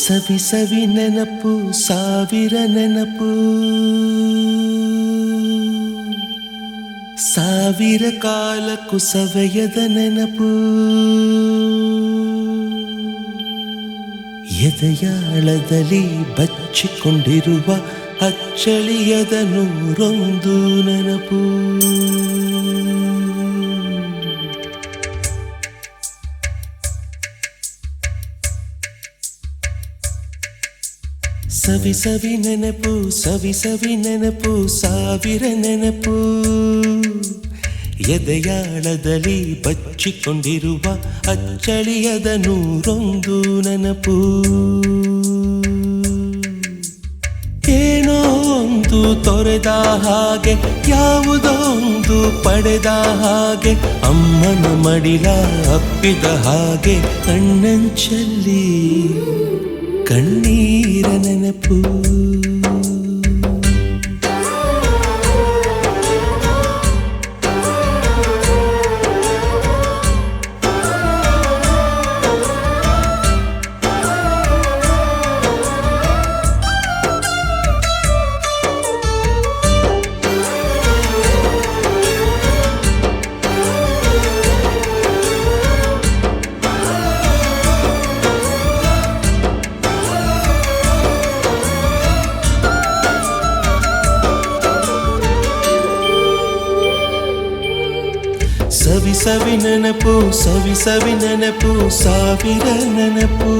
ಸವಿ ಸವಿ ನೆನಪು ಸಾವಿರ ನೆನಪು ಸಾವಿರ ಕಾಲಕ್ಕೂ ಸವೆಯದ ನೆನಪು ಎದೆಯಾಳದಲ್ಲಿ ಬಚ್ಚಿಕೊಂಡಿರುವ ಅಚ್ಚಳಿಯದ ನೂರೊಂದು ನೆನಪು ಸವಿ ಸವಿ ನೆನಪು ಸವಿ ಸವಿ ನೆನಪು ಸಾವಿರ ನೆನಪು ಎದೆಯಾಳದಲ್ಲಿ ಬಚ್ಚಿಕೊಂಡಿರುವ ಅಚ್ಚಳಿಯದ ನೂರೊಂದು ನೆನಪು ಏನೋ ಒಂದು ತೊರೆದ ಹಾಗೆ ಯಾವುದೋ ಒಂದು ಪಡೆದ ಹಾಗೆ ಅಮ್ಮನ ಮಡಿಲ ಅಪ್ಪಿದ ಹಾಗೆ ಕಣ್ಣಂಚಲ್ಲಿ ಕಣ್ಣೀರ ನೆನಪು ಸವಿ ಸವಿ ನೆನಪು ಸವಿ ಸವಿ ನೆನಪು ಸಾವಿರ ನೆನಪು